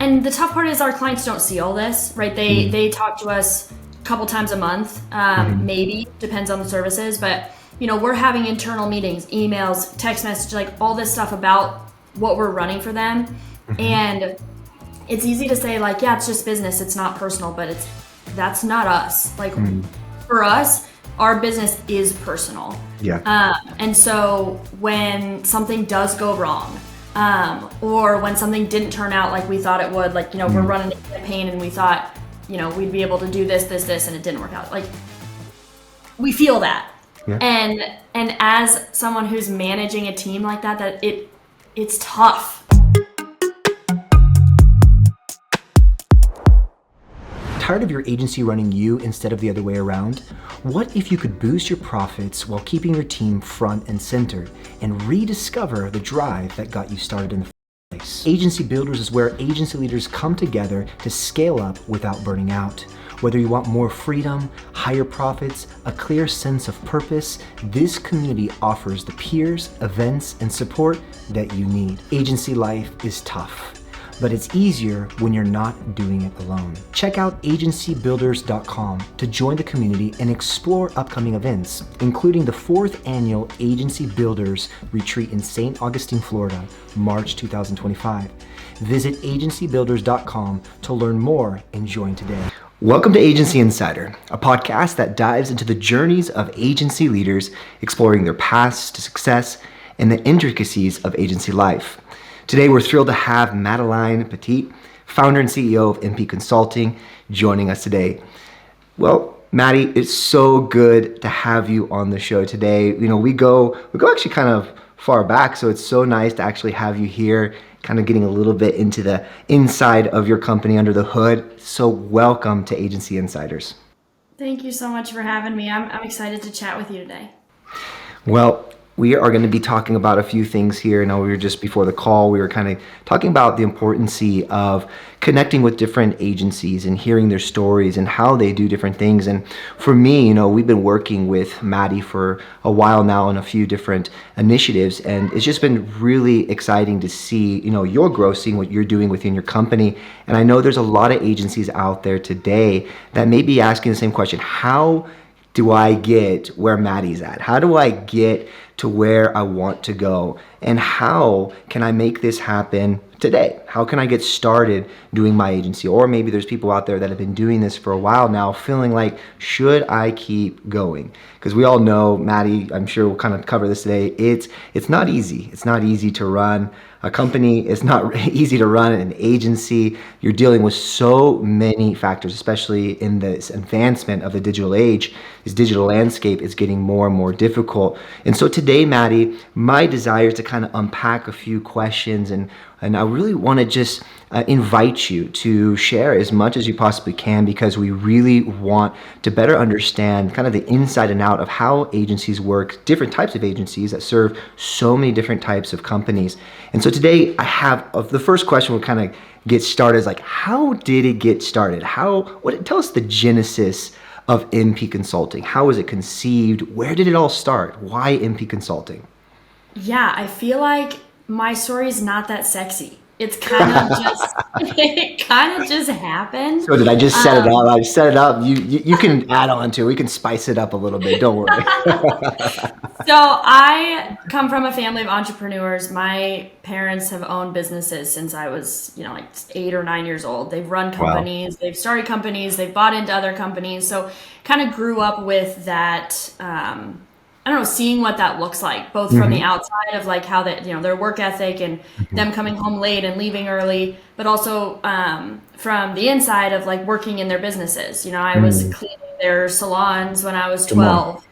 And the tough part is our clients don't see all this, right? They talk to us a couple times a month, maybe, depends on the services, but we're having internal meetings, emails, text messages, like all this stuff about what we're running for them. And it's easy to say like, yeah, it's just business, it's not personal, but that's not us. Like for us, our business is personal. Yeah. And so when something does go wrong, or when something didn't turn out like we thought it would, like, we're running a campaign and we thought, we'd be able to do this, and it didn't work out. Like, we feel that. Yeah. And as someone who's managing a team like that it's tough. Tired of your agency running you instead of the other way around? What if you could boost your profits while keeping your team front and center and rediscover the drive that got you started in the first place? Agency Builders is where agency leaders come together to scale up without burning out. Whether you want more freedom, higher profits, a clear sense of purpose, this community offers the peers, events, and support that you need. Agency life is tough, but it's easier when you're not doing it alone. Check out agencybuilders.com to join the community and explore upcoming events, including the 4th annual Agency Builders Retreat in St. Augustine, Florida, March 2025. Visit agencybuilders.com to learn more and join today. Welcome to Agency Insider, a podcast that dives into the journeys of agency leaders, exploring their paths to success and the intricacies of agency life. Today, we're thrilled to have Maddie Poteat, founder and CEO of MP Consulting, joining us today. Well, Maddie, it's so good to have you on the show today. We go actually kind of far back, so it's so nice to actually have you here, kind of getting a little bit into the inside of your company under the hood. So welcome to Agency Insiders. Thank you so much for having me. I'm excited to chat with you today. Well, we are going to be talking about a few things here. Now, we were just before the call, we were kind of talking about the importance of connecting with different agencies and hearing their stories and how they do different things. And for me, we've been working with Maddie for a while now on a few different initiatives, and it's just been really exciting to see, your growth, seeing what you're doing within your company. And I know there's a lot of agencies out there today that may be asking the same question: how do I get where Maddie's at? How do I get to where I want to go? And how can I make this happen today? How can I get started doing my agency? Or maybe there's people out there that have been doing this for a while now, feeling like, should I keep going? Because we all know, Maddie, I'm sure we'll kind of cover this today, it's not easy. It's not easy to run a company. It's not easy to run an agency. You're dealing with so many factors, especially in this advancement of the digital age. This digital landscape is getting more and more difficult. And so today, Maddie, my desire is to kind of unpack a few questions, and I really want to just invite you to share as much as you possibly can, because we really want to better understand kind of the inside and out of how agencies work, different types of agencies that serve so many different types of companies. And so today I have the first question we'll kind of get started is like, how did it get started? Tell us the genesis of MP Consulting. How was it conceived? Where did it all start? Why MP Consulting? Yeah, I feel like my story is not that sexy. It's kind of just happened. So did I just set it up? I set it up. You can add on to it. We can spice it up a little bit. Don't worry. So I come from a family of entrepreneurs. My parents have owned businesses since I was, like 8 or 9 years old. They've run companies, They've started companies, they've bought into other companies. So kind of grew up with that, seeing what that looks like, both from the outside of like how that, their work ethic and them coming home late and leaving early, but also from the inside of like working in their businesses. I was cleaning their salons when I was 12,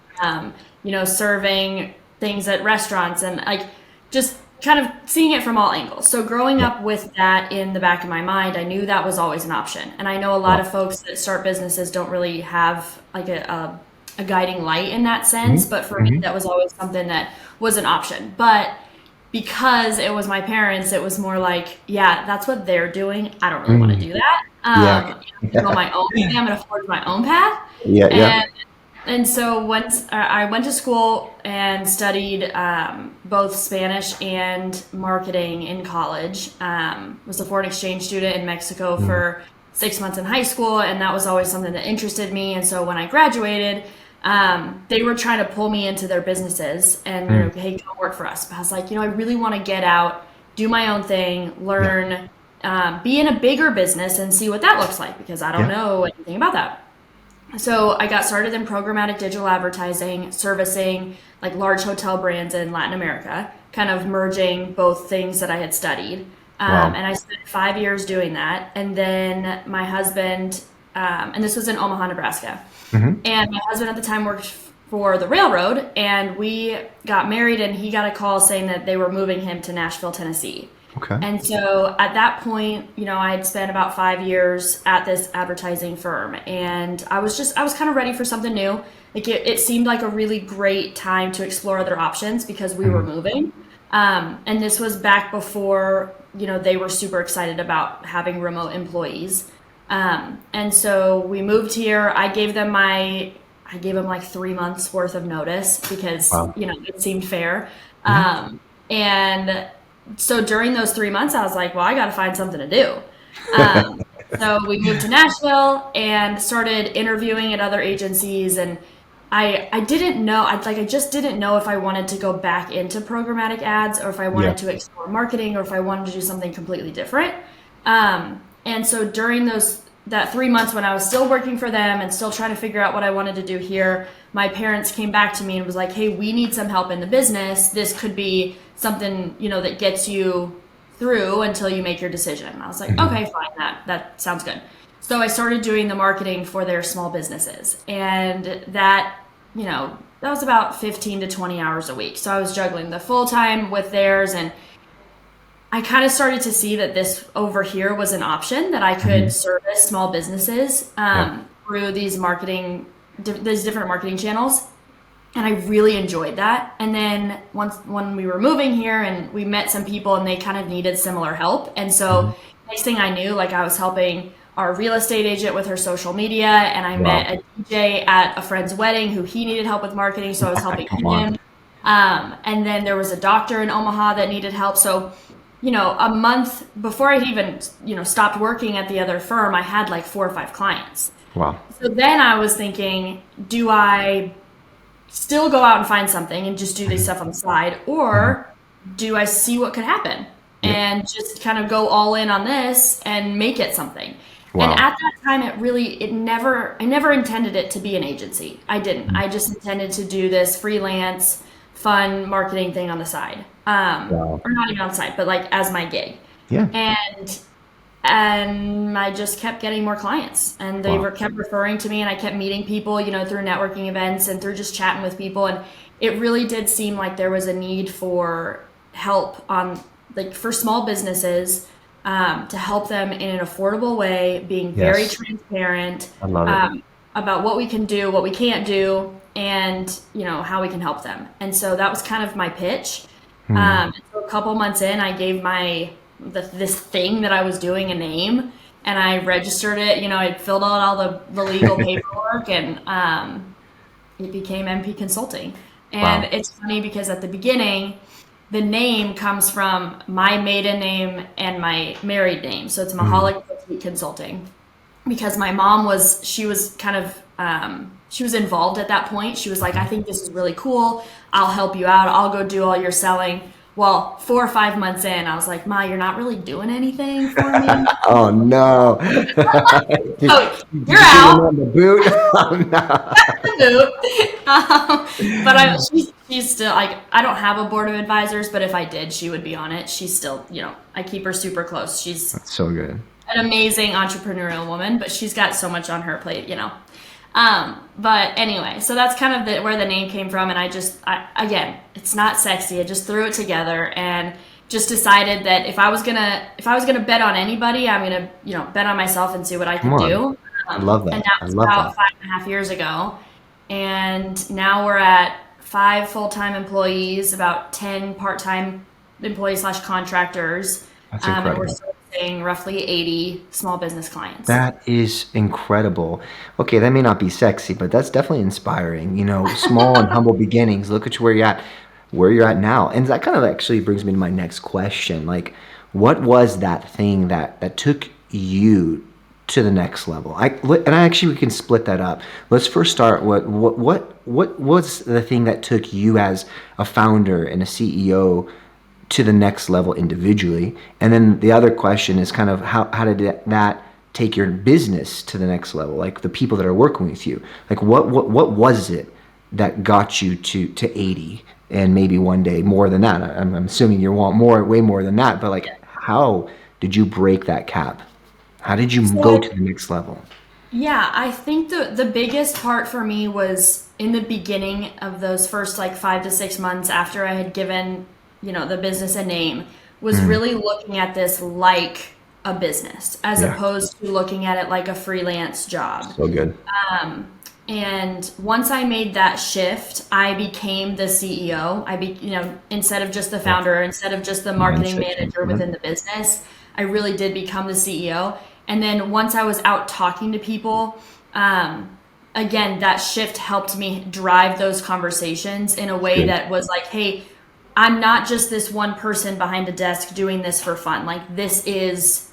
serving things at restaurants, and like just kind of seeing it from all angles. So growing up with that in the back of my mind, I knew that was always an option. And I know a lot of folks that start businesses don't really have like a guiding light in that sense, but for me that was always something that was an option. But because it was my parents, it was more like, yeah, that's what they're doing, I don't really want to do that. I'm going to my own thing. I'm going to forge my own path. And so once I went to school and studied both Spanish and marketing in college. Was a foreign exchange student in Mexico Mm. for 6 months in high school, and that was always something that interested me. And so when I graduated, they were trying to pull me into their businesses and, Mm. hey, come work for us. But I was like, I really want to get out, do my own thing, Yeah. learn, be in a bigger business and see what that looks like because I don't Yeah. know anything about that. So I got started in programmatic digital advertising, servicing like large hotel brands in Latin America, kind of merging both things that I had studied. Wow. And I spent 5 years doing that. And then my husband, and this was in Omaha, Nebraska. Hmm. And my husband at the time worked for the railroad, and we got married, and he got a call saying that they were moving him to Nashville, Tennessee. Okay. And so at that point, I had spent about 5 years at this advertising firm, and I was kind of ready for something new. Like it seemed like a really great time to explore other options because we were Hmm. moving. And this was back before, they were super excited about having remote employees. And so we moved here. I gave them like 3 months worth of notice because, Wow. it seemed fair. Yeah. And so during those 3 months, I was like, well, I got to find something to do. Um, so we moved to Nashville and started interviewing at other agencies. And I didn't know, I just didn't know if I wanted to go back into programmatic ads or if I Yeah. wanted to explore marketing or if I wanted to do something completely different. And so during that 3 months when I was still working for them and still trying to figure out what I wanted to do here, my parents came back to me and was like, hey, we need some help in the business. This could be something, that gets you through until you make your decision. I was like, Hmm. okay, fine, that sounds good. So I started doing the marketing for their small businesses. And that was about 15 to 20 hours a week. So I was juggling the full time with theirs, and I kind of started to see that this over here was an option that I Hmm. could service small businesses Yeah. through these different marketing channels. And I really enjoyed that. And then when we were moving here and we met some people and they kind of needed similar help. And Hmm. so next thing I knew, like I was helping our real estate agent with her social media, and I Wow. met a DJ at a friend's wedding who he needed help with marketing, so I was helping Come on. him. And then there was a doctor in Omaha that needed help. So, a month before I even, stopped working at the other firm, I had like 4 or 5 clients. Wow. So then I was thinking, do I still go out and find something and just do this Hmm. stuff on the side, Hmm. or do I see what could happen Yep. and just kind of go all in on this and make it something? And Wow. at that time, I never intended it to be an agency. I didn't. Mhm. I just intended to do this freelance, fun marketing thing on the side, Wow. or not even on the side, but like as my gig. Yeah. And I just kept getting more clients, and they Wow. were kept referring to me, and I kept meeting people, through networking events and through just chatting with people. And it really did seem like there was a need for help for small businesses, to help them in an affordable way, being very Yes. transparent, I love it. about what we can do, what we can't do, and how we can help them. And so that was kind of my pitch. Hmm. So a couple months in, I gave this thing that I was doing a name, and I registered it. I filled out all the legal paperwork, and it became MP Consulting. And Wow. it's funny because at the beginning, the name comes from my maiden name and my married name, so it's Hmm. Mahalik Poteat Consulting. Because my mom she was kind of she was involved at that point. She was like, I think this is really cool. I'll help you out. I'll go do all your selling. Well, 4 or 5 months in, I was like, Ma, you're not really doing anything for me. Oh no. Oh, Did you're you give him out. on the boot? Oh no. But she's still like, I don't have a board of advisors, but if I did, she would be on it. She's still, I keep her super close. She's That's so good. an amazing entrepreneurial woman, but she's got so much on her plate. But anyway, so that's kind of where the name came from. And again, it's not sexy. I just threw it together and just decided that if I was gonna bet on anybody, I'm gonna, bet on myself and see what I Come could on. do. I love And that. that I was love that. about 5.5 years ago. And now we're at 5 full-time employees, about 10 part-time employees slash contractors. That's And we're incredible. servicing roughly 80 small business clients. That is incredible. Okay, that may not be sexy, but that's definitely inspiring. Small and humble beginnings. Look at where you're at now. And that kind of actually brings me to my next question. Like, what was that thing that took you to the next level? We can split that up. Let's first start. What was the thing that took you as a founder and a CEO to the next level individually? And then the other question is kind of how did that take your business to the next level? Like the people that are working with you, like what was it that got you to 80 and maybe one day more than that? I'm assuming you want way more than that, but like how did you break that cap? How did you go So to the next level? yeah, I think the biggest part for me was in the beginning of those first like 5 to 6 months after I had given, the business a name, was Mm, really looking at this like a business as yeah, opposed to looking at it like a freelance job. so good. And once I made that shift, I became the CEO. Instead of just the Yeah, founder, instead of just the marketing mindset change. manager Yeah, within the business, I really did become the CEO. And then once I was out talking to people, again, that shift helped me drive those conversations in a it's way good. that was like, hey, I'm not just this one person behind a desk doing this for fun. Like this is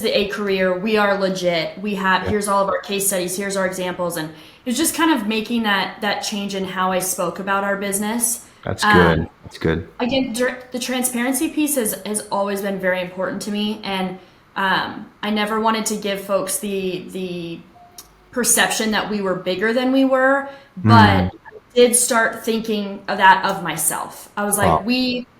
a career. We are legit. Yeah, Here's all of our case studies. Here's our examples. And it was just kind of making that change in how I spoke about our business. that's good. Um, That's good. Again, the transparency piece has always been very important to me. And I never wanted to give folks the perception that we were bigger than we were, but Mm, I did start thinking of that of myself. I was like, wow.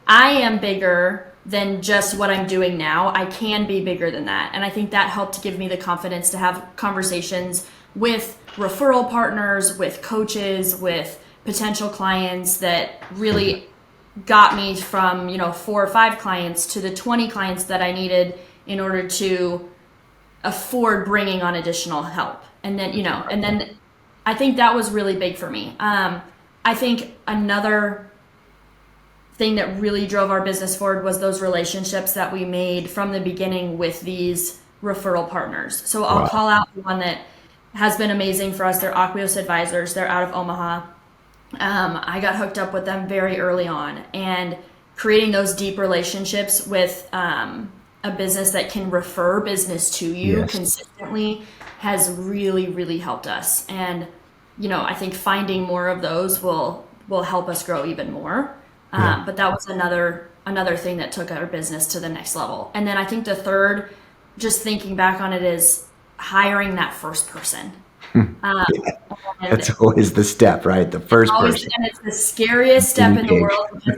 I am bigger than just what I'm doing now. I can be bigger than that. And I think that helped give me the confidence to have conversations with referral partners, with coaches, with potential clients that really got me from, 4 or 5 clients to the 20 clients that I needed in order to afford bringing on additional help. And then I think that was really big for me. I think another thing that really drove our business forward was those relationships that we made from the beginning with these referral partners. So I'll Wow. call out the one that has been amazing for us. They're Aquios Advisors. They're out of Omaha. I got hooked up with them very early on, and creating those deep relationships with a business that can refer business to you Yes. consistently has really, really helped us. And I think finding more of those will help us grow even more. Yeah. But that was another thing that took our business to the next level. And then I think the third, just thinking back on it, is hiring that first person. Um, That's and always the step, right? The first always, person, and it's the scariest step guinea in the pig. world because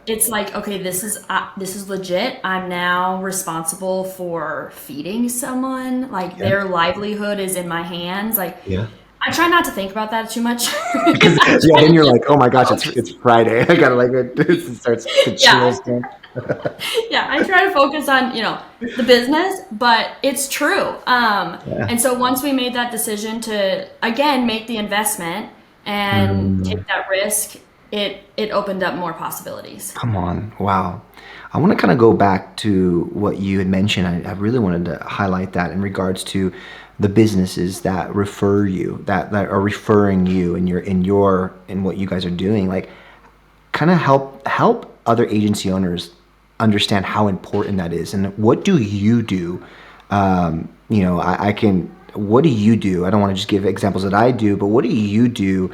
it's like, okay, this is legit. I'm now responsible for feeding someone. Like Yeah. their livelihood is in my hands. Like Yeah. I try not to think about that too much. Because I yeah, try then to you're like, oh my gosh, focus. it's Friday. I gotta like it starts the Yeah, chills. Man. yeah. I try to focus on the business, but it's true. Yeah. And so once we made that decision to again make the investment and Mm, take that risk, it opened up more possibilities. come on. Wow. I want to kind of go back to what you had mentioned. I really wanted to highlight that in regards to the businesses that refer you, that are referring you in what you guys are doing. Like kind of help other agency owners understand how important that is, and what do you do? I can. What do you do? I don't want to just give examples that I do, but what do you do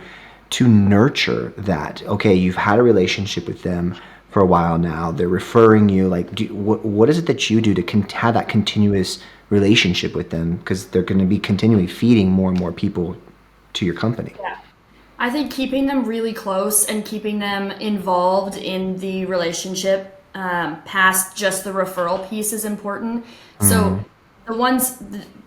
to nurture that? Okay, you've had a relationship with them for a while now. They're referring you. Like, what is it that you do to have that continuous relationship with them? Because they're going to be continually feeding more and more people to your company. Yeah. I think keeping them really close and keeping them involved in the relationship past just the referral piece is important. So Mm,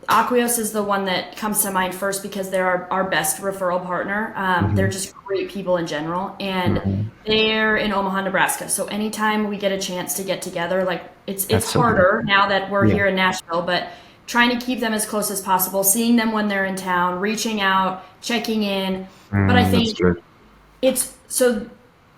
Aquios is the one that comes to mind first because they're our best referral partner. They're mhm, just great people in general, and mhm. they're in Omaha, Nebraska. So anytime we get a chance to get together, like it's That's so good. harder now that we're Yeah. here in Nashville, but trying to keep them as close as possible, seeing them when they're in town, reaching out, checking in. But I That's think good. it's so.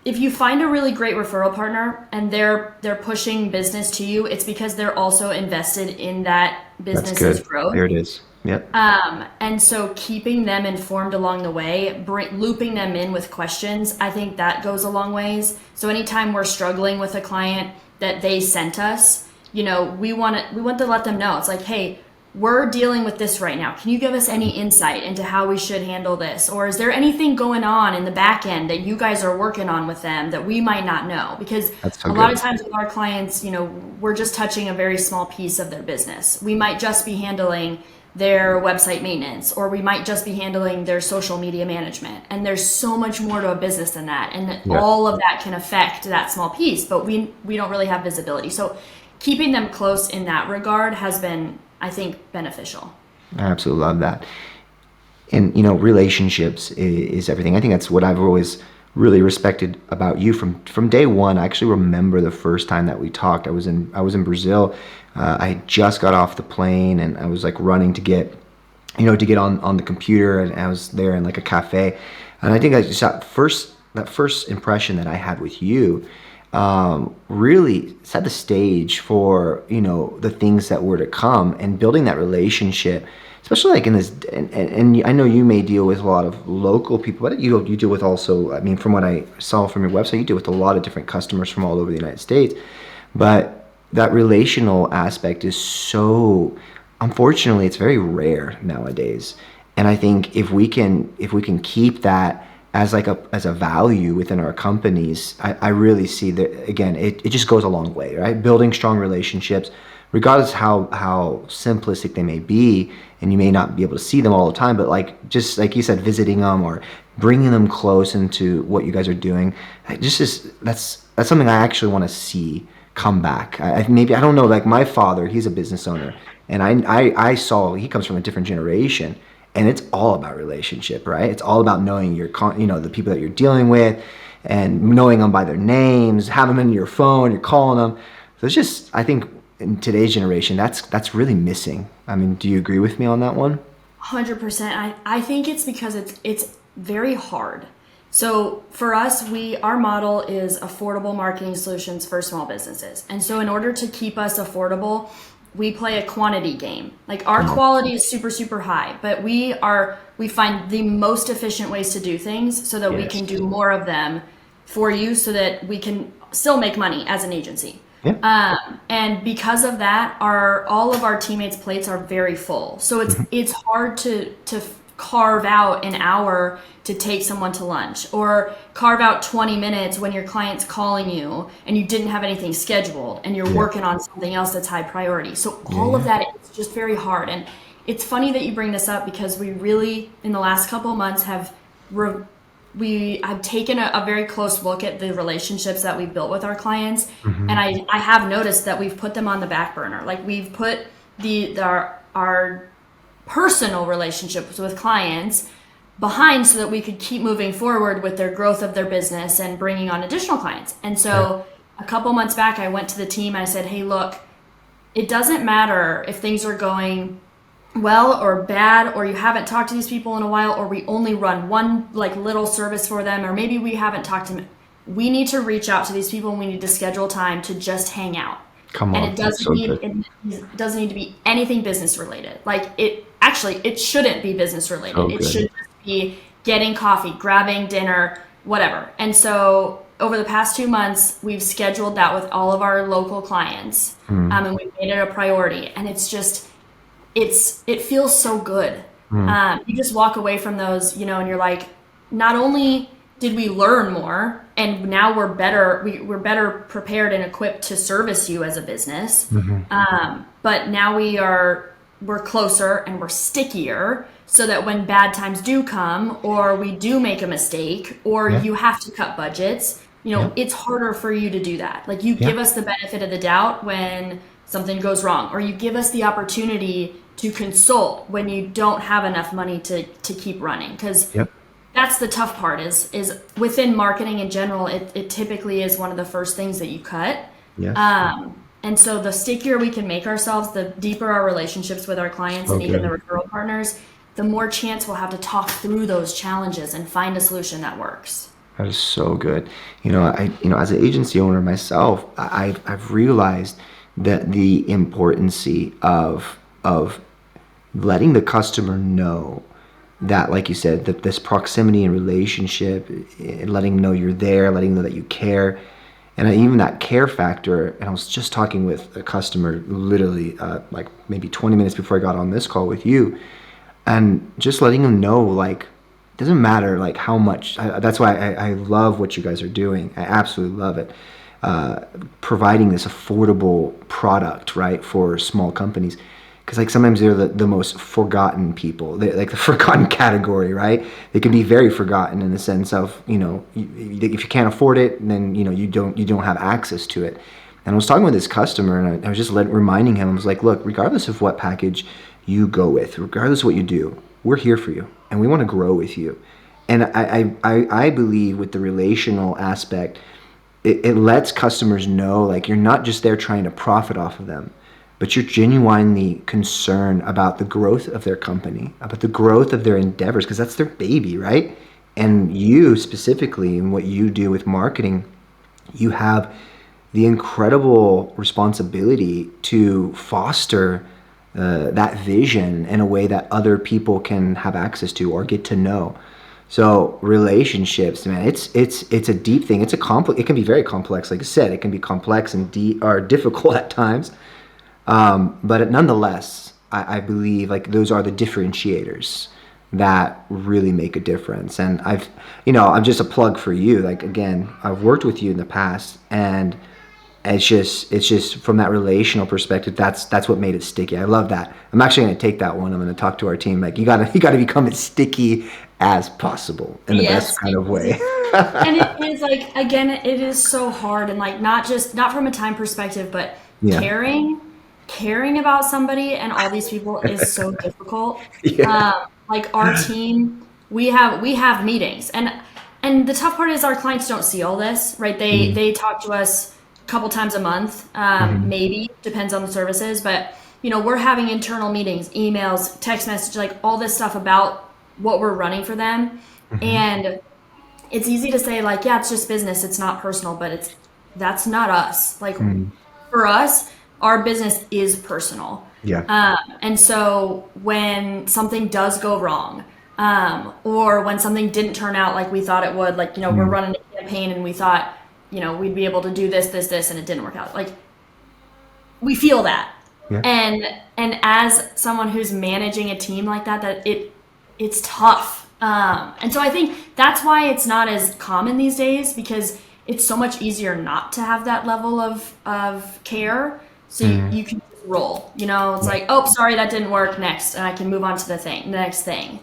if you find a really great referral partner and they're pushing business to you, it's because they're also invested in that That's business's good. growth. There it is. Yep. And so keeping them informed along the way, looping them in with questions, I think that goes a long ways. So anytime we're struggling with a client that they sent us, we want to let them know. It's like, hey, we're dealing with this right now. Can you give us any insight into how we should handle this? Or is there anything going on in the back end that you guys are working on with them that we might not know? Because That's so a lot good. of times with our clients, we're just touching a very small piece of their business. We might just be handling their website maintenance, or we might just be handling their social media management. And there's so much more to a business than that. And Yeah. all of that can affect that small piece, but we don't really have visibility. So keeping them close in that regard has been, I think, beneficial. I absolutely love that. And relationships is everything. I think that's what I've always really respected about you from day one. I actually remember the first time that we talked. I was in Brazil. I had just got off the plane, and I was like running to get on the computer, and I was there in like a cafe. And I think I just that first impression that I had with you really set the stage for the things that were to come, and building that relationship, especially like in this. And I know you may deal with a lot of local people, but you deal with also. I mean, from what I saw from your website, you deal with a lot of different customers from all over the United States. But that relational aspect is so, unfortunately, it's very rare nowadays. And I think if we can keep that as a value within our companies, I really see that. Again, it just goes a long way, right? Building strong relationships, regardless how simplistic they may be, and you may not be able to see them all the time, but just like you said, visiting them or bringing them close into what you guys are doing, that's something I actually want to see come back. Maybe, I don't know, like my father, he's a business owner, and I saw he comes from a different generation, and it's all about relationship, right? It's all about knowing the people that you're dealing with, and knowing them by their names, having them in your phone, you're calling them. So it's just, I think in today's generation, that's really missing. I mean, do you agree with me on that one? 100%. I think it's because it's very hard. So for us, our model is affordable marketing solutions for small businesses. And so in order to keep us affordable, we play a quantity game. Like our Come on. quality is super, super high, but we find the most efficient ways to do things so that we Yes. can do more of them for you so that we can still make money as an agency. Yeah. And because of that, all of our teammates' plates are very full. So it's hard to carve out an hour to take someone to lunch, or carve out 20 minutes when your client's calling you and you didn't have anything scheduled and you're Yeah. working on something else that's high priority. So Yeah. all of Yeah. that is just very hard. And it's funny that you bring this up, because we really, in the last couple of months, I've taken a very close look at the relationships that we've built with our clients, and I have noticed that we've put them on the back burner. Like we've put our personal relationships with clients behind so that we could keep moving forward with their growth of their business and bringing on additional clients. And so a couple months back, I went to the team and I said, hey, look, it doesn't matter if things are going well or bad, or you haven't talked to these people in a while, or we only run one like little service for them, or maybe we haven't talked to them. We need to reach out to these people, and we need to schedule time to just hang out. Come And on. That's so good. it doesn't need to be anything business related. Like it shouldn't be business related. So It good. should just be getting coffee, grabbing dinner, whatever. And so over the past 2 months, we've scheduled that with all of our local clients, and we've made it a priority. And it's just, it feels so good. You just walk away from those, and you're like, not only did we learn more, and now we're better prepared and equipped to service you as a business, but now we're closer and we're stickier, so that when bad times do come, or we do make a mistake, or Yeah. you have to cut budgets, Yeah. it's harder for you to do that. Like you Yeah. give us the benefit of the doubt when something goes wrong, or you give us the opportunity to consult when you don't have enough money to keep running. Because Yep. that's the tough part is within marketing in general, it typically is one of the first things that you cut. Yes. And so the stickier we can make ourselves, the deeper our relationships with our clients So and even the good. referral partners, the more chance we'll have to talk through those challenges and find a solution that works. That is so good. As an agency owner myself, I've realized that the importance of letting the customer know that, like you said, that this proximity and relationship, and letting them know you're there, letting them know that you care, and even that care factor. And I was just talking with a customer literally like maybe 20 minutes before I got on this call with you, and just letting them know, like, it doesn't matter like how much. That's why I love what you guys are doing. I absolutely love it. Providing this affordable product, right, for small companies, because like sometimes they're the most forgotten people. They're like the forgotten category, right? They can be very forgotten in the sense of, if you can't afford it, then you don't have access to it. And I was talking with this customer, and I was just reminding him. I was like, look, regardless of what package you go with, regardless of what you do, we're here for you, and we want to grow with you. And I believe with the relational aspect, it lets customers know, like, you're not just there trying to profit off of them, but you're genuinely concerned about the growth of their company, about the growth of their endeavors, because that's their baby, right? And you specifically, in what you do with marketing, you have the incredible responsibility to foster that vision in a way that other people can have access to or get to know. So relationships, man, it's a deep thing. It can be very complex. Like I said, it can be complex and deep or difficult at times. But nonetheless, I believe like those are the differentiators that really make a difference. And I'm just a plug for you. Like, again, I've worked with you in the past, and it's just from that relational perspective, that's what made it sticky. I love that. I'm actually going to take that one. I'm going to talk to our team. Like, you gotta become as sticky as possible in the best kind of way. And it is like, again, it is so hard, and like not from a time perspective, but Yeah. caring about somebody and all these people is so difficult. Yeah. Like our team, we have meetings, and the tough part is our clients don't see all this, right? They Mhm. they talk to us a couple times a month, Mhm. maybe depends on the services, but we're having internal meetings, emails, text message, like all this stuff about what we're running for them, Mhm. and it's easy to say like, yeah, it's just business, it's not personal, but that's not us. Like Mhm. for us, our business is personal. Yeah. And so when something does go wrong, or when something didn't turn out like we thought it would, like, we're Mhm. running a campaign and we thought, we'd be able to do this, and it didn't work out. Like, we feel that. Yeah. And as someone who's managing a team like that, it's tough. And so I think that's why it's not as common these days, because it's so much easier not to have that level of care. So Mhm. you can just roll. It's Yeah. like, oh, sorry, that didn't work. Next, and I can move on to the next thing.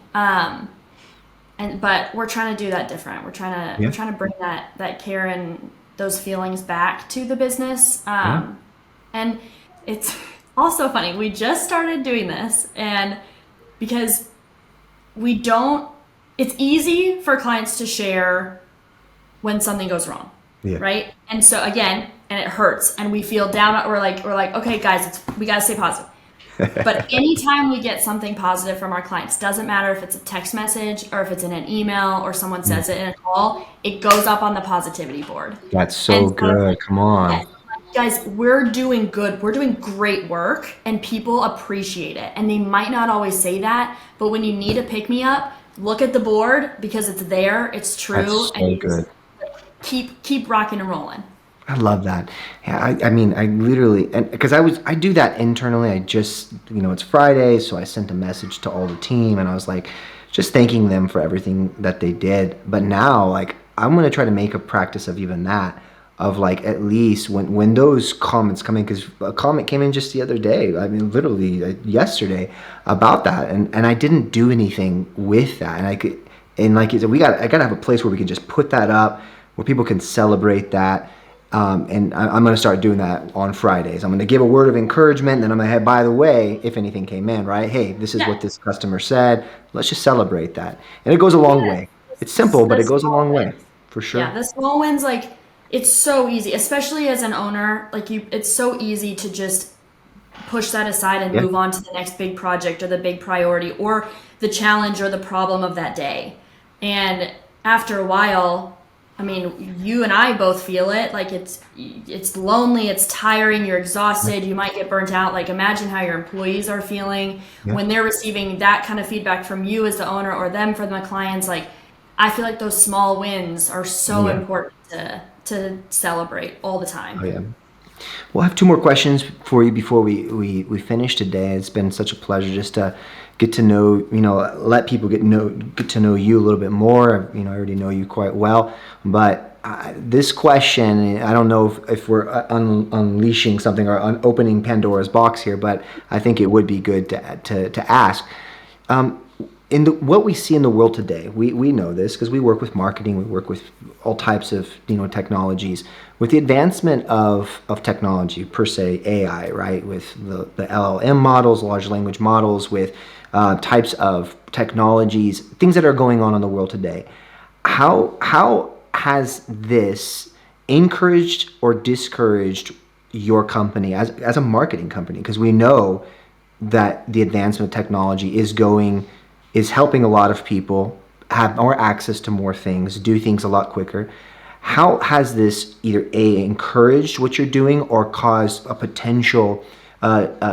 But we're trying to do that different. We're trying to Yeah. we're trying to bring that care and those feelings back to the business. Yeah. And it's also funny. We just started doing this, and because we don't, it's easy for clients to share when something goes wrong, Yeah. right? And so again, and it hurts, and we feel down. We're like, okay, guys, we gotta stay positive. But anytime we get something positive from our clients, doesn't matter if it's a text message or if it's in an email or someone Mm. says it in a call, it goes up on the positivity board. That's And so so it's good. like, Come on. yes, guys, we're doing good. We're doing great work, and people appreciate it. And they might not always say that, but when you need a pick me up, look at the board, because it's there, it's true, That's and so you just good. keep rocking and rolling. I love that. Yeah, I mean, I literally, and because I do that internally. I just, it's Friday, so I sent a message to all the team, and I was like, just thanking them for everything that they did. But now, like, I'm gonna try to make a practice of even that, of like at least when those comments come in, because a comment came in just the other day. I mean, literally yesterday about that, and I didn't do anything with that, and I could, and like you said, I gotta have a place where we can just put that up, where people can celebrate that. And I'm going to start doing that on Fridays. I'm going to give a word of encouragement, and then I'm going to, hey, by the way, if anything came in, right? Hey, this is Yeah. what this customer said. Let's just celebrate that. And it goes a long Yeah. way. It's simple, but The it goes a small long way wins. for Yeah, sure. the small wins, like, it's so easy, especially as an owner. Like, it's so easy to just push that aside and Yeah. move on to the next big project or the big priority or the challenge or the problem of that day. And after a while, I mean, you and I both feel it. Like it's lonely, it's tiring, you're exhausted, you might get burnt out. Like imagine how your employees are feeling Yeah. when they're receiving that kind of feedback from you as the owner or them from the clients. Like I feel like those small wins are so Yeah. important to celebrate all the time. Oh yeah. Well, I have two more questions for you before we finish today. It's been such a pleasure just to get to know, let people get to know you a little bit more. I already know you quite well, but this question, I don't know if we're unleashing something or opening Pandora's box here, but I think it would be good to ask. Um, what we see in the world today, we know this because we work with marketing, we work with all types of technologies. With the advancement of technology per se, AI, right? With the LLM models, large language models, with types of technologies, things that are going on in the world today. How has this encouraged or discouraged your company as a marketing company? Because we know that the advancement of technology is helping a lot of people have more access to more things, do things a lot quicker. How has this either A, encouraged what you're doing or caused a potential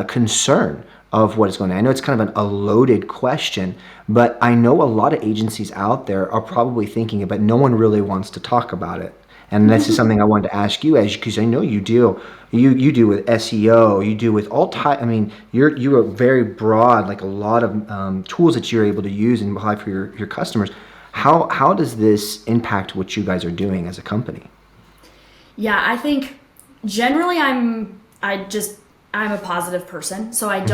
concern of what is going on? I know it's kind of a loaded question, but I know a lot of agencies out there are probably thinking it, but no one really wants to talk about it. And this is something I wanted to ask you, as because I know you do with SEO, you do with all type. I mean, you are very broad, like a lot of tools that you're able to use and apply for your customers. How does this impact what you guys are doing as a company? Yeah, I think generally I'm a positive person. So Hmm.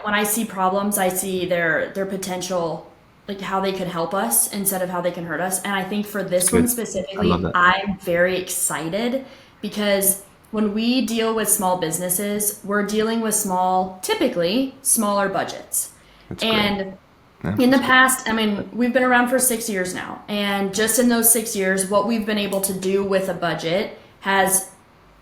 when I see problems, I see their potential, like how they could help us instead of how they can hurt us. And I think for That's this one good. I love specifically, that. I'm very excited because when we deal with small businesses, we're dealing with typically smaller budgets. That's great. And Yeah, in the that's good. past, I mean, we've been around for 6 years now. And just in those 6 years, what we've been able to do with a budget has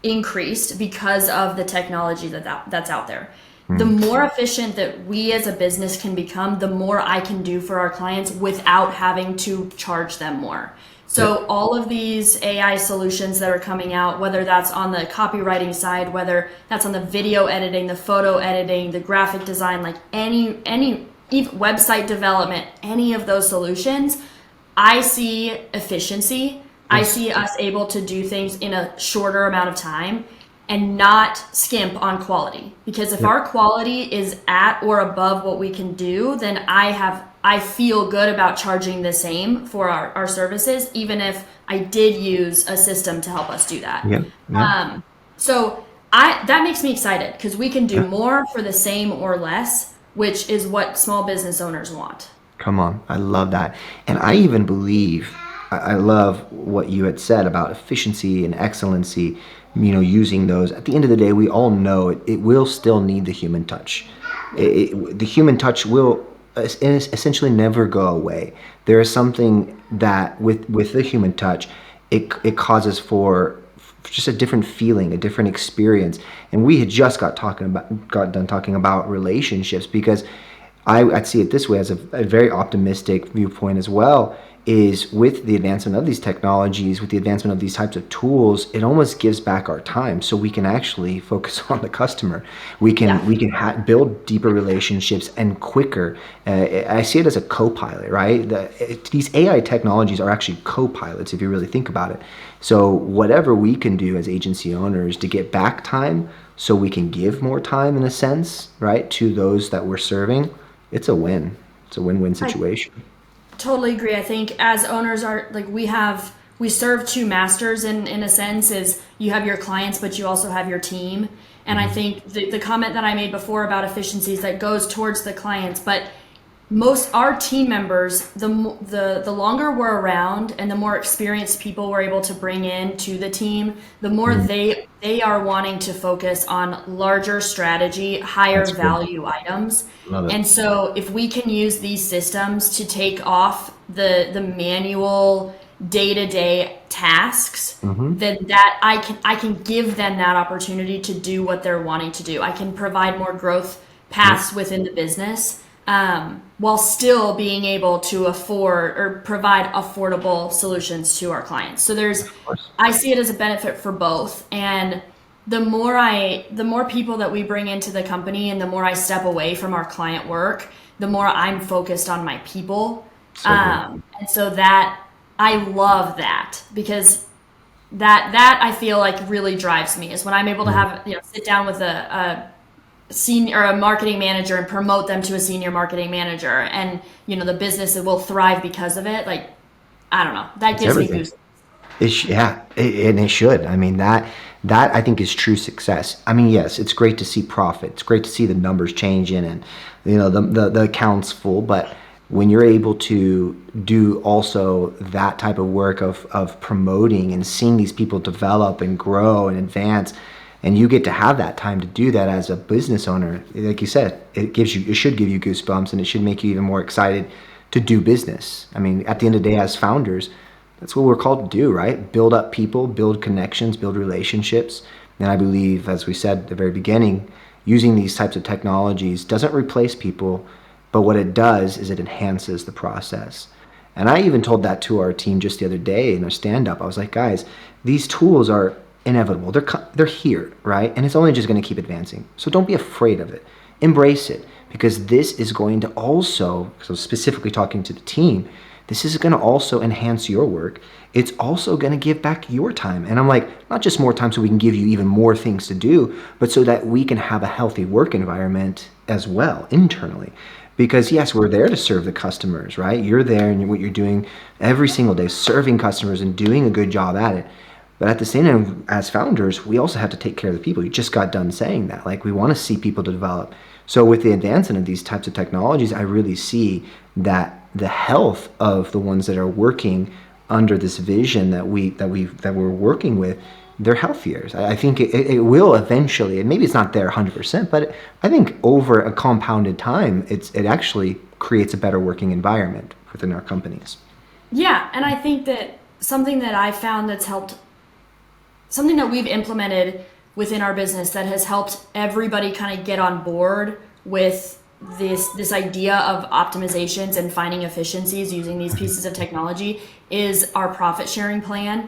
increased because of the technology that's out there. The Mm. more efficient that we as a business can become, the more I can do for our clients without having to charge them more. Yep. So all of these AI solutions that are coming out, whether that's on the copywriting side, whether that's on the video editing, the photo editing, the graphic design, like any even website development, any of those solutions, I see efficiency. I Yes. see us able to do things in a shorter amount of time and not skimp on quality. Because if Yep. our quality is at or above what we can do, then I feel good about charging the same for our services, even if I did use a system to help us do that. Yep. Yep. So I that makes me excited because we can do Yeah. more for the same or less, which is what small business owners want. Come on, I love that. And I even believe, I love what you had said about efficiency and excellency, using those. At the end of the day, we all know it will still need the human touch. The human touch will essentially never go away. There is something that with the human touch, it causes for just a different feeling, a different experience. And we had just got done talking about relationships because I'd see it this way as a very optimistic viewpoint as well. Is with the advancement of these technologies, with the advancement of these types of tools, it almost gives back our time, so we can actually focus on the customer. We can Yeah. build deeper relationships and quicker. I see it as a co-pilot, right? These AI technologies are actually co-pilots if you really think about it. So whatever we can do as agency owners to get back time, so we can give more time in a sense, right, to those that we're serving, it's a win. It's a win-win I situation. totally agree. I think as owners are like we serve two masters in a sense is you have your clients, but you also have your team. And I Mhm. think the comment that I made before about efficiencies that goes towards the clients, but most our team members, the longer we're around and the more experienced people we're able to bring in to the team, the more Mm, they are wanting to focus on larger strategy, higher that's good. value items. Love it. And so if we can use these systems to take off the manual day-to-day tasks, Hmm. then that I can give them that opportunity to do what they're wanting to do. I can provide more growth Yep. paths within the business. while still being able to afford or provide affordable solutions to our clients. So I see it as a benefit for both. And the more people that we bring into the company and the more I step away from our client work, the more I'm focused on my people. And so that I love that, because that I feel like really drives me, is when I'm able to have, sit down with a senior or a marketing manager and promote them to a senior marketing manager, and the business will thrive because of it. Like, I don't know, that gives me goosebumps. And it should. I mean, that I think is true success. I mean, yes, it's great to see profit. It's great to see the numbers changing and the accounts full. But when you're able to do also that type of work of promoting and seeing these people develop and grow and advance, and you get to have that time to do that as a business owner, like you said, it should give you goosebumps, and it should make you even more excited to do business. I mean, at the end of the day, as founders, that's what we're called to do, right? Build up people, build connections, build relationships. And I believe, as we said at the very beginning, using these types of technologies doesn't replace people, but what it does is it enhances the process. And I even told that to our team just the other day in our stand-up. I was like, guys, these tools are inevitable. They're here, right? And it's only just going to keep advancing. So don't be afraid of it. Embrace it, because this is going to also, so specifically talking to the team, this is going to also enhance your work. It's also going to give back your time. And I'm like, not just more time so we can give you even more things to do, but so that we can have a healthy work environment as well internally. Because yes, we're there to serve the customers, right? You're there, and what you're doing every single day, serving customers and doing a good job at it. But at the same time, as founders, we also have to take care of the people. You just got done saying that. Like, we want to see people to develop. So with the advancement of these types of technologies, I really see that the health of the ones that are working under this vision that we're working with, they're healthier. I think it will eventually, and maybe it's not there 100%, but I think over a compounded time, it actually creates a better working environment within our companies. Yeah, and I think that something that I found that's helped, something that we've implemented within our business that has helped everybody kind of get on board with this idea of optimizations and finding efficiencies using these pieces of technology is our profit sharing plan.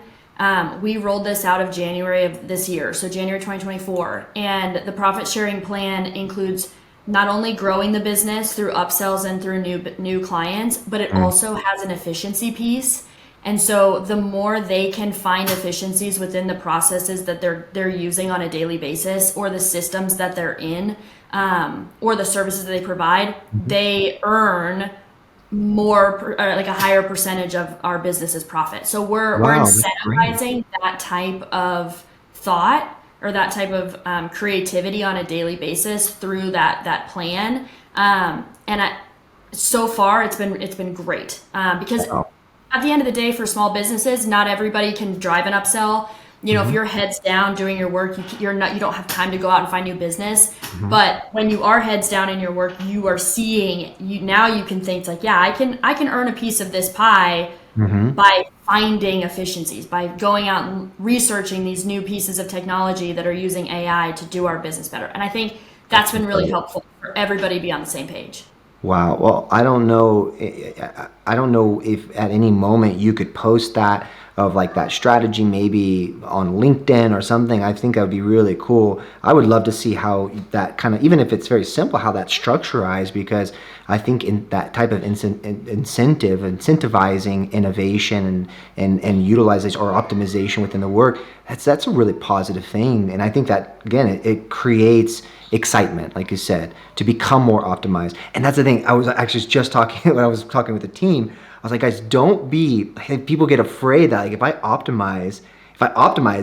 We rolled this out of January of this year, so January 2024. And the profit sharing plan includes not only growing the business through upsells and through new clients, but it also has an efficiency piece. And so the more they can find efficiencies within the processes that they're using on a daily basis, or the systems that they're in, or the services that they provide, they earn more, like a higher percentage of our business's profit. So we're incentivizing that type of thought, or that type of creativity on a daily basis through that plan. So far it's been great, because at the end of the day, for small businesses, not everybody can drive an upsell. If you're heads down doing your work, you don't have time to go out and find new business. But when you are heads down in your work, you are seeing, now you can think like, yeah, I can earn a piece of this pie by finding efficiencies, by going out and researching these new pieces of technology that are using AI to do our business better. And I think that's been really helpful for everybody to be on the same page. Wow. Well, I don't know if at any moment you could post that, of like that strategy, maybe on LinkedIn or something. I think that would be really cool. I would love to see how that kind of, even if it's very simple, how that's structurized, because I think in that type of incentivizing innovation and utilization or optimization within the work, that's a really positive thing. And I think that, again, it creates excitement, like you said, to become more optimized. And that's the thing. I was actually just talking, when I was talking with the team, I was like, guys, people get afraid that, like, if I optimize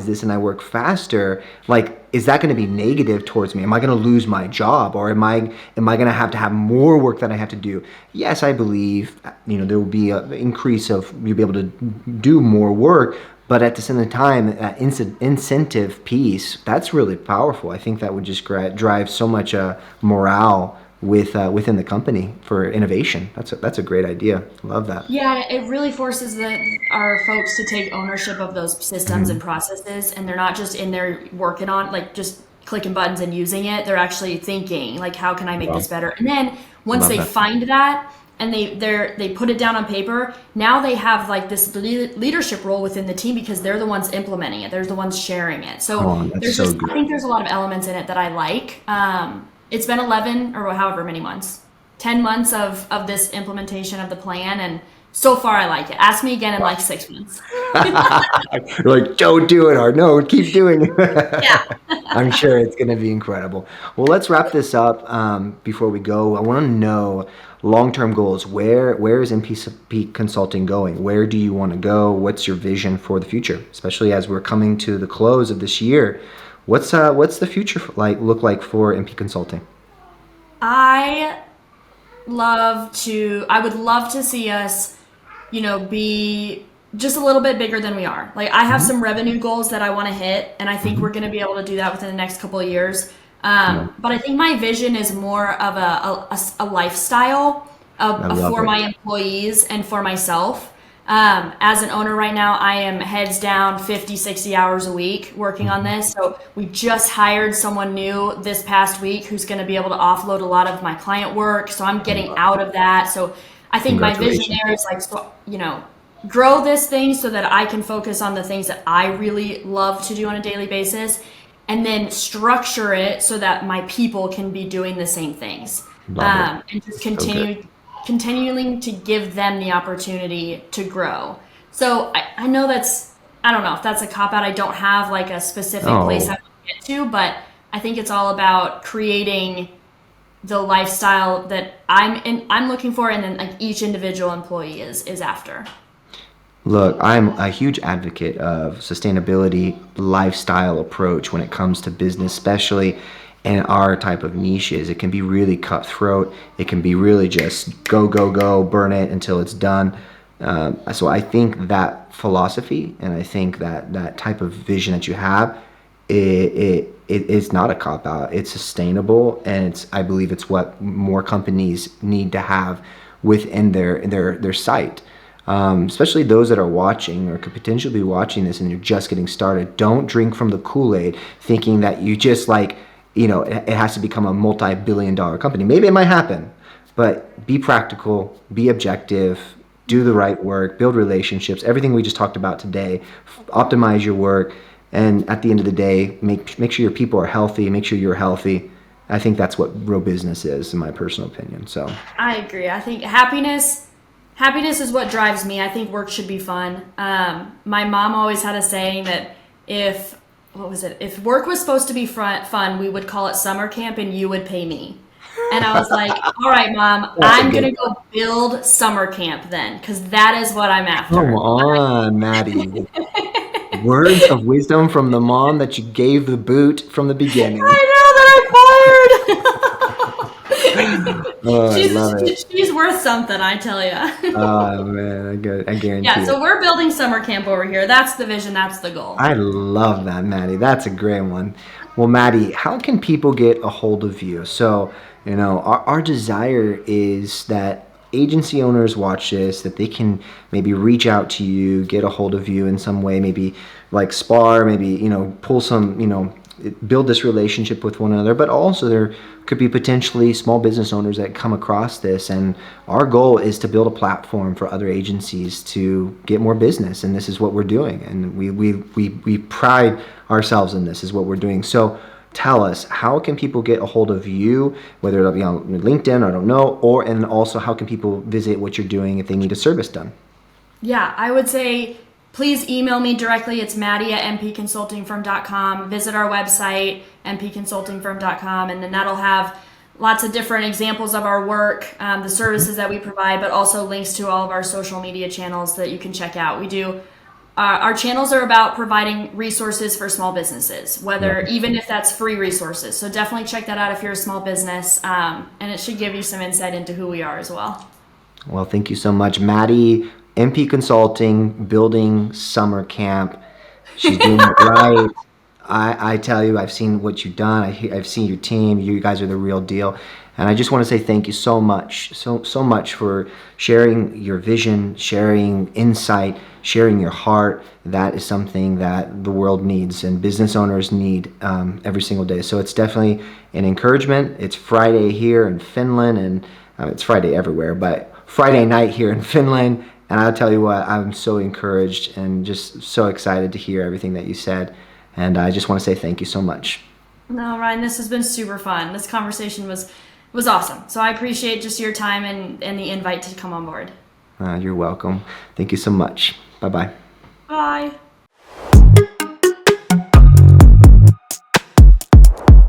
this and I work faster, like, is that going to be negative towards me? Am I going to lose my job, or am I going to have more work that I have to do? Yes, I believe, there will be an increase of, you'll be able to do more work, but at the same time, that incentive piece, that's really powerful. I think that would just drive so much morale within the company for innovation. That's a great idea. Love that. Yeah, it really forces our folks to take ownership of those systems and processes, and they're not just in there working on, like, just clicking buttons and using it. They're actually thinking, like, how can I make this better? And then Once Love they that. find that and they put it down on paper, now they have like this leadership role within the team because they're the ones implementing it. They're the ones sharing it. Come So on, that's there's so just, I good. think there's a lot of elements in it that I like. It's been 11 or however many months, 10 months of this implementation of the plan. And so far I like it. Ask me again in like 6 months. You're like, don't do it, or no, keep doing Yeah. it. I'm sure it's going to be incredible. Well, let's wrap this up. Before we go, I want to know long-term goals. Where is MPP Consulting going? Where do you want to go? What's your vision for the future, especially as we're coming to the close of this year? What's the future look like for MP Consulting? I I would love to see us, be just a little bit bigger than we are. Like I have Hmm. some revenue goals that I want to hit, and I think Hmm. we're going to be able to do that within the next couple of years. Come on. But I think my vision is more of a lifestyle I love for it. my employees and for myself. As an owner right now, I am heads down 50, 60 hours a week working on Hmm. this. So we just hired someone new this past week who's going to be able to offload a lot of my client work. So I'm getting out of that. So I think my vision Congratulations. there is like, grow this thing so that I can focus on the things that I really love to do on a daily basis, and then structure it so that my people can be doing the same things, Love it. and just So good. continuing to give them the opportunity to grow. So I know I don't know if that's a cop out. I don't have like a specific place I Oh. want to get to, but I think it's all about creating the lifestyle that I'm looking for, and then like each individual employee is after. Look, I'm a huge advocate of sustainability lifestyle approach when it comes to business, especially in our type of niches. It can be really cutthroat. It can be really just go, go, go, burn it until it's done. So I think that philosophy and I think that type of vision that you have, it is not a cop out. It's sustainable, and I believe it's what more companies need to have within their site, especially those that are watching or could potentially be watching this and you're just getting started. Don't drink from the Kool-Aid thinking that you just it has to become a multi-billion dollar company. Maybe it might happen, but be practical, be objective, do the right work, build relationships, everything we just talked about today, optimize your work, and at the end of the day, make sure your people are healthy, make sure you're healthy. I think that's what real business is, in my personal opinion. So, I agree. I think happiness is what drives me. I think work should be fun. My mom always had a saying that if what was it? If work was supposed to be fun, we would call it summer camp, and you would pay me. And I was like, all right, mom, that's a I'm good gonna go build summer camp then, because that is what I'm Come after. on, Maddie. Words of wisdom from the mom that you gave the boot from the beginning. I know that I'm fired. Oh, I love it. She's worth something, I tell you. Oh man, I Yeah, guarantee so it. we're building summer camp over here. That's the vision. That's the goal. I love that, Maddie. That's a great one. Well, Maddie, how can people get a hold of you? So, our desire is that agency owners watch this, that they can maybe reach out to you, get a hold of you in some way, maybe like spar, maybe, pull some, build this relationship with one another, but also there could be potentially small business owners that come across this. And our goal is to build a platform for other agencies to get more business. And this is what we're doing. And we pride ourselves in this is what we're doing. So tell us, how can people get a hold of you, whether it'll be on LinkedIn, I don't know, and also how can people visit what you're doing if they need a service done? Yeah, I would say please email me directly. It's Maddie at mpconsultingfirm.com. Visit our website, mpconsultingfirm.com, and then that'll have lots of different examples of our work, the services that we provide, but also links to all of our social media channels that you can check out. We do. Our channels are about providing resources for small businesses, Love whether it. even if that's free resources. So definitely check that out if you're a small business, and it should give you some insight into who we are as well. Well, thank you so much, Maddie. MP Consulting, building summer camp. She's doing it right. I tell you, I've seen what you've done. I've seen your team. You guys are the real deal. And I just want to say thank you so much, so much for sharing your vision, sharing insight, sharing your heart. That is something that the world needs and business owners need every single day. So it's definitely an encouragement. It's Friday here in Finland, and It's Friday everywhere, but Friday night here in Finland. And I'll tell you what, I'm so encouraged and just so excited to hear everything that you said. And I just want to say thank you so much. No, Ryan, this has been super fun. This conversation was awesome. So I appreciate just your time and the invite to come on board. You're welcome. Thank you so much. Bye-bye. Bye.